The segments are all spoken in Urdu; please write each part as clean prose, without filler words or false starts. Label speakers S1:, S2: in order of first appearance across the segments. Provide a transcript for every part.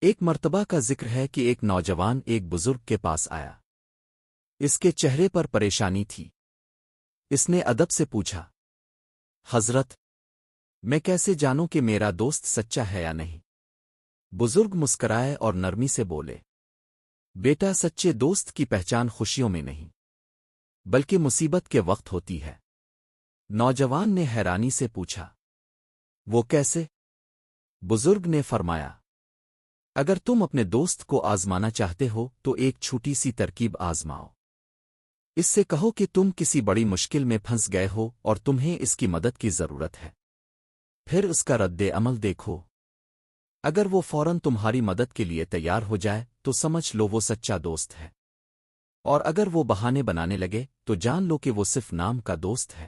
S1: ایک مرتبہ کا ذکر ہے کہ ایک نوجوان ایک بزرگ کے پاس آیا۔ اس کے چہرے پر پریشانی تھی۔ اس نے ادب سے پوچھا، حضرت، میں کیسے جانوں کہ میرا دوست سچا ہے یا نہیں؟ بزرگ مسکرائے اور نرمی سے بولے، بیٹا، سچے دوست کی پہچان خوشیوں میں نہیں بلکہ مصیبت کے وقت ہوتی ہے۔ نوجوان نے حیرانی سے پوچھا، وہ کیسے؟ بزرگ نے فرمایا، اگر تم اپنے دوست کو آزمانا چاہتے ہو تو ایک چھوٹی سی ترکیب آزماؤ۔ اس سے کہو کہ تم کسی بڑی مشکل میں پھنس گئے ہو اور تمہیں اس کی مدد کی ضرورت ہے۔ پھر اس کا رد عمل دیکھو۔ اگر وہ فوراً تمہاری مدد کے لیے تیار ہو جائے تو سمجھ لو وہ سچا دوست ہے، اور اگر وہ بہانے بنانے لگے تو جان لو کہ وہ صرف نام کا دوست ہے۔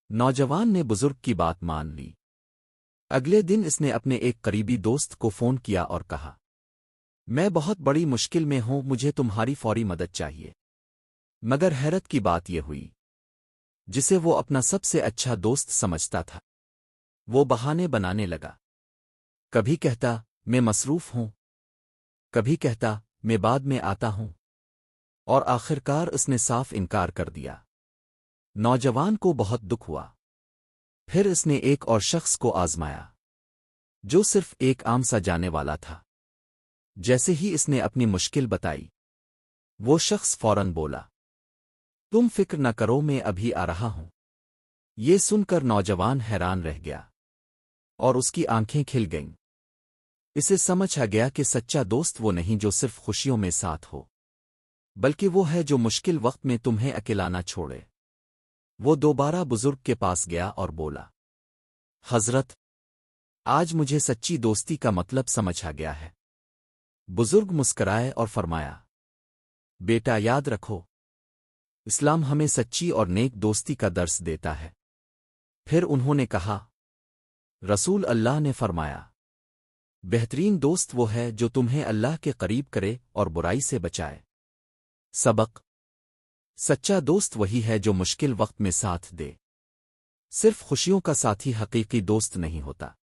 S1: نوجوان نے بزرگ کی بات مان لی۔ اگلے دن اس نے اپنے ایک قریبی دوست کو فون کیا اور کہا، میں بہت بڑی مشکل میں ہوں، مجھے تمہاری فوری مدد چاہیے۔ مگر حیرت کی بات یہ ہوئی، جسے وہ اپنا سب سے اچھا دوست سمجھتا تھا، وہ بہانے بنانے لگا۔ کبھی کہتا، میں مصروف ہوں، کبھی کہتا، میں بعد میں آتا ہوں، اور آخرکار اس نے صاف انکار کر دیا۔ نوجوان کو بہت دکھ ہوا۔ پھر اس نے ایک اور شخص کو آزمایا، جو صرف ایک عام سا جانے والا تھا۔ جیسے ہی اس نے اپنی مشکل بتائی، وہ شخص فوراً بولا، تم فکر نہ کرو، میں ابھی آ رہا ہوں۔ یہ سن کر نوجوان حیران رہ گیا، اور اس کی آنکھیں کھل گئیں۔ اسے سمجھ آ گیا کہ سچا دوست وہ نہیں جو صرف خوشیوں میں ساتھ ہو، بلکہ وہ ہے جو مشکل وقت میں تمہیں اکیلا نہ چھوڑے۔ وہ دوبارہ بزرگ کے پاس گیا اور بولا، حضرت، آج مجھے سچی دوستی کا مطلب سمجھ آ گیا ہے۔ بزرگ مسکرائے اور فرمایا، بیٹا، یاد رکھو، اسلام ہمیں سچی اور نیک دوستی کا درس دیتا ہے۔ پھر انہوں نے کہا، رسول اللہ نے فرمایا، بہترین دوست وہ ہے جو تمہیں اللہ کے قریب کرے اور برائی سے بچائے۔ سبق: سچا دوست وہی ہے جو مشکل وقت میں ساتھ دے۔ صرف خوشیوں کا ساتھی حقیقی دوست نہیں ہوتا۔